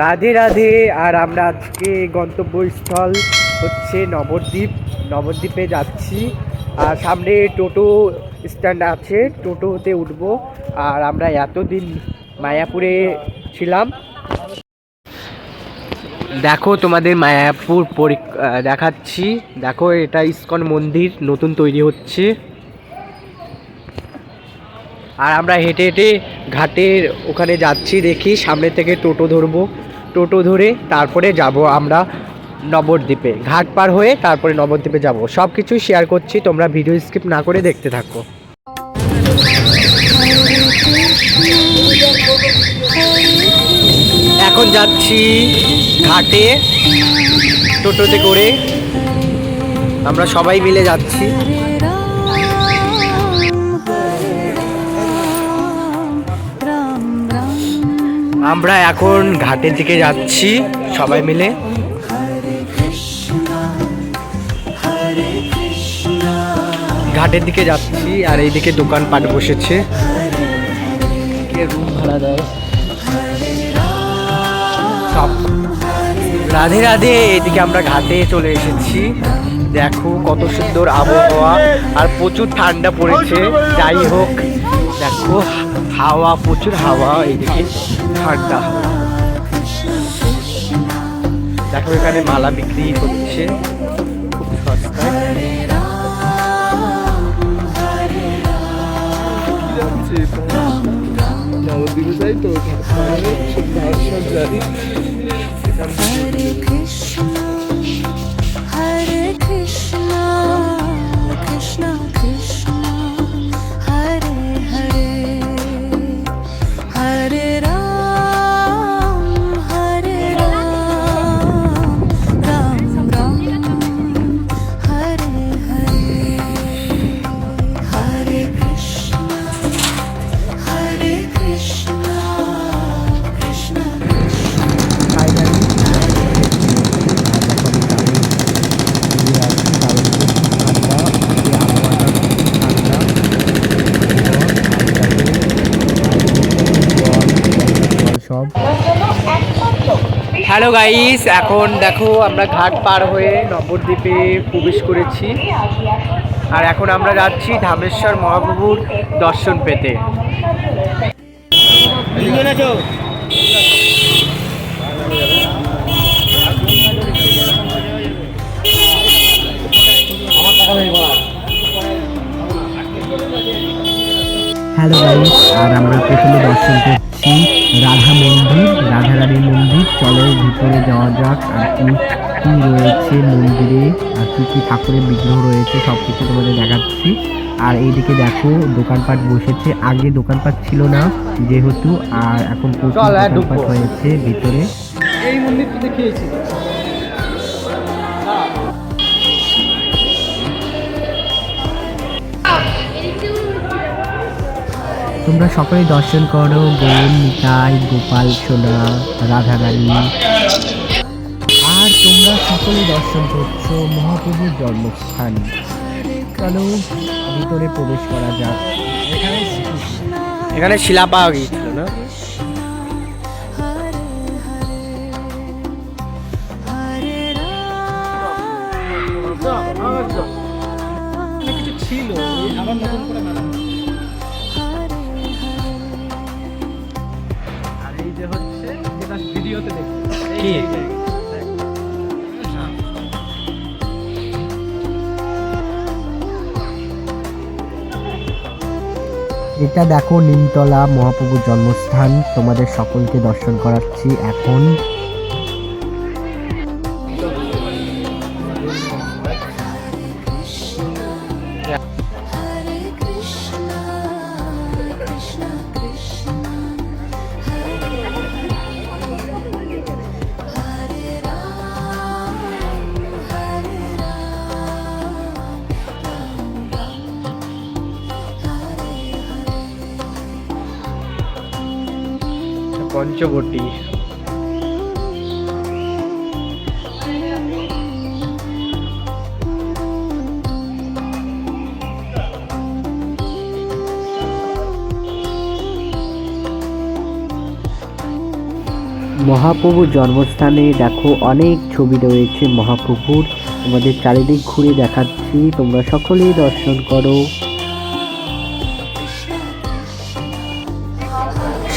রাধে রাধে। আর আমরা আজকে গন্তব্যস্থল হচ্ছে নবদ্বীপ। নবদ্বীপে যাচ্ছি আর সামনে টোটো স্ট্যান্ড আছে, টোটোতে উঠবো। আর আমরা এতদিন মায়াপুরে ছিলাম। দেখো তোমাদের মায়াপুর দেখাচ্ছি। দেখো এটা ইস্কন মন্দির নতুন তৈরি হচ্ছে। আর আমরা হেঁটে হেঁটে ঘাটের ওখানে যাচ্ছি। দেখি সামনে থেকে টোটো ধরবো, টোটো ধরে তারপরে যাব আমরা নবদ্বীপে। ঘাট পার হয়ে তারপরে নবদ্বীপে যাব। সব কিছুই শেয়ার করছি, তোমরা ভিডিও স্কিপ না করে দেখতে থাকো। এখন যাচ্ছি ঘাটে টোটোতে করে, আমরা সবাই মিলে যাচ্ছি। আমরা এখন ঘাটের দিকে যাচ্ছি সবাই মিলে। ঘাটের দিকে যাচ্ছি আর এইদিকে দোকানপাট বসেছে। রুম ভাড়া দেয় সব। রাধে রাধে। এদিকে আমরা ঘাটে চলে এসেছি। দেখো কত সুন্দর আবহাওয়া আর প্রচুর ঠান্ডা পড়েছে। যাই হোক, দেখো হাওয়া, প্রচুর হাওয়া, এইদিকে ঠান্ডা। দেখো এখানে মালা বিক্রি হচ্ছে খুব সস্তায়। নবদ্বীপে যাই তো, হরে কৃষ্ণ হরে কৃষ্ণ কৃষ্ণ কৃষ্ণ হরে হরে হরে রাম রাম রাম হরে হরে হরে কৃষ্ণ হরে কৃষ্ণ কৃষ্ণ হ্যালো গাইস, এখন দেখো আমরা ঘাট পার হয়ে নবদ্বীপে প্রবেশ করেছি। আর এখন আমরা যাচ্ছি ধামেশ্বর মহাপ্রভুর দর্শন পেতে। হ্যালো গাইস, আর আমরা প্রথমে দর্শন করছি রাধা মন্দির, রাধারানীর মন্দির। চলো ভিতরে যাওয়া যাক। আর কি কি রয়েছে মন্দিরে, আর কি কি ঠাকুরের বিগ্রহ রয়েছে সব কিছু তোমাদের দেখাচ্ছি। আর এইদিকে দেখো দোকানপাট বসেছে। আগে দোকানপাট ছিল না যেহেতু, আর এখন প্রচুর দোকানপাট হয়েছে ভিতরে। এই মন্দিরটা দেখিয়েছি। তোমরা সকলেই দর্শন করো বোন নিতাই, গোপাল সোনা, রাধারানী। আর তোমরা সকলেই দর্শন করছো মহাপ্রভুর জন্মস্থান। চলো ভিতরে প্রবেশ করা যাক। এখানে শিলা পাওয়া গিয়েছিল না? কিছু ছিল, আবার নতুন করে বানানো। আর এই যে হচ্ছে যেটা ভিডিওতে দেখি কি এটা দেখো নিমতলা মহাপ্রভুর জন্মস্থান। তোমাদের সকলকে দর্শন করাচ্ছি এখন। হরে কৃষ্ণ কৃষ্ণ কৃষ্ণ হরে হরে রাম হরে রাম পঞ্চবটী। মহাপ্রভুর জন্মস্থানে দেখো অনেক ছবি রয়েছে মহাপ্রভুর। তোমাদের চারিদিক ঘুরে দেখাচ্ছি, তোমরা সকলেই দর্শন করো।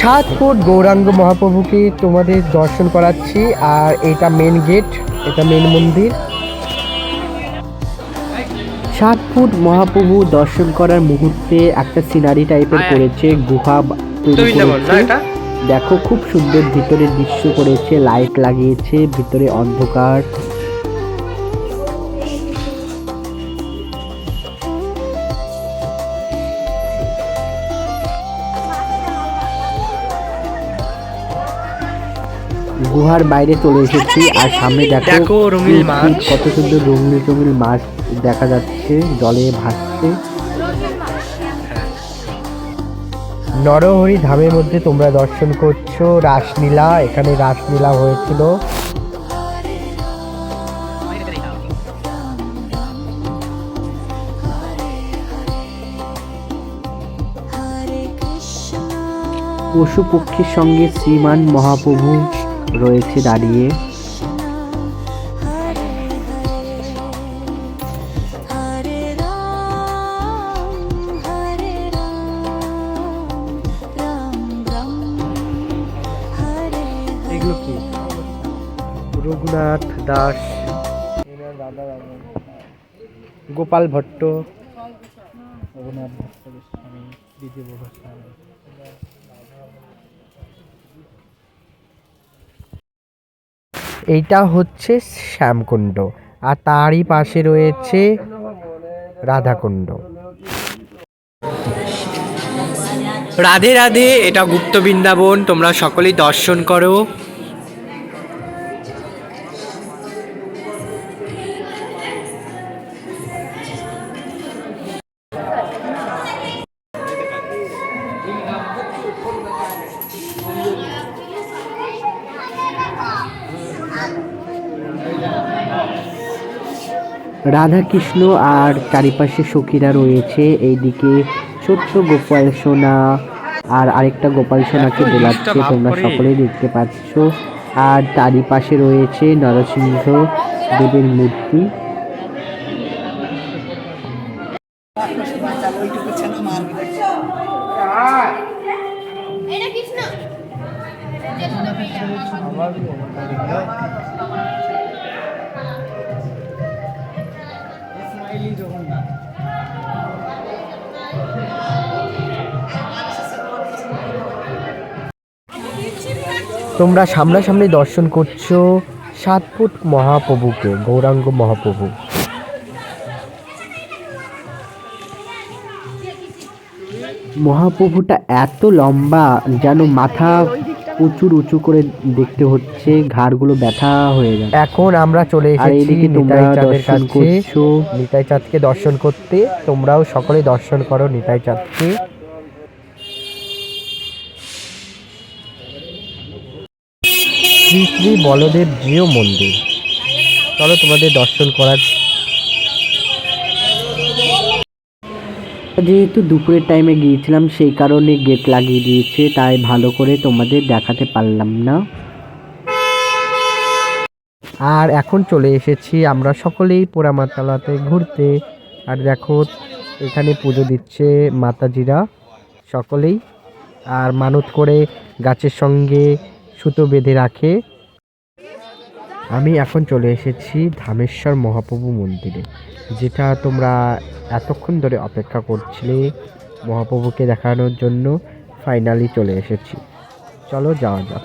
7 ফুট গৌরাঙ্গ মহাপ্রভুকে তোমাদের দর্শন করাচ্ছি। আর এটা মেন গেট, এটা মেন মন্দির। 7 ফুট মহাপ্রভু দর্শন করার মুহূর্তে একটা সিনারি টাইপের করেছে, গুহা তৈরি করেছে। দেখো খুব সুন্দর ভিতরের দৃশ্য করেছে, লাইট লাগিয়েছে, ভিতরে অন্ধকার। গুহার বাইরে চলে এসেছি আর সামনে দেখো রঙিন মাছ, কত সুন্দর রঙিন রঙিন মাছ দেখা যাচ্ছে, জলে ভাসছে। নরহরি ধামের মধ্যে তোমরা দর্শন করছো রাসলীলা, এখানে রাসলীলা হয়েছিল। Hare Krishna, পশু পক্ষীর সঙ্গে শ্রীমান মহাপ্রভু রয়েছে দাঁড়িয়ে। Hare Hare, Hare Ram, Ram Ram, Hare এগুলো কি? রঘুনাথ দাস, গোপাল ভট্ট, রঘুনাথ ভট্ট গোস্বামী, বিজয় গোস্বামী। এইটা হচ্ছে শ্যামকুণ্ড আর তারই পাশে রয়েছে রাধাকুণ্ড। রাধে রাধে, এটা গুপ্ত বৃন্দাবন, তোমরা সকলেই দর্শন করো। রাধা কৃষ্ণ আর চারিপাশে সখীরা রয়েছে। এইদিকে ছোট্ট গোপাল সোনা আর আরেকটা গোপাল সোনাকে দোলাচ্ছে, তোমরা সকলেই দেখতে পাচ্ছ। আর তারই পাশে রয়েছে নরসিংহ দেবের মূর্তি। তোমরা সামনাসামনি দর্শন করছো 7 ফুট মহাপ্রভুকে, গৌরাঙ্গ মহাপ্রভু। মহাপ্রভুটা এত লম্বা যেন মাথা প্রচুর উঁচু করে দেখতে হচ্ছে, ঘাড়গুলো ব্যথা হয়ে যায়। এখন আমরা চলে এসেছি নিতাই চাঁদের কাছে, নিতাই চাঁদকে দর্শন করতে। তোমরাও সকলে দর্শন করো নিতাই চাঁদকে। শ্রী শ্রী বলদেব জিও মন্দির, চলো তোমাদের দর্শন করার। যেহেতু দুপুরের টাইমে গিয়েছিলাম সেই কারণে গেট লাগিয়ে দিয়েছে, তাই ভালো করে তোমাদের দেখাতে পারলাম না। আর এখন চলে এসেছি আমরা সকলেই পোড়ামাতলাতে ঘুরতে। আর দেখো এখানে পুজো দিচ্ছে মাতাজিরা সকলেই, আর মানত করে গাছের সঙ্গে সুতো বেঁধে রাখে। আমি এখন চলে এসেছি ধামেশ্বর মহাপ্রভু মন্দিরে, যেটা তোমরা এতক্ষণ ধরে অপেক্ষা করছিলে মহাপ্রভুকে দেখানোর জন্য। ফাইনালি চলে এসেছি, চলো যাওয়া যাক।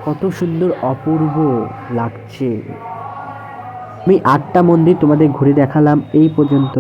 কত সুন্দর অপূর্ব লাগছে। আমি 8টা মন্দির তোমাদের ঘুরে দেখালাম এই পর্যন্ত।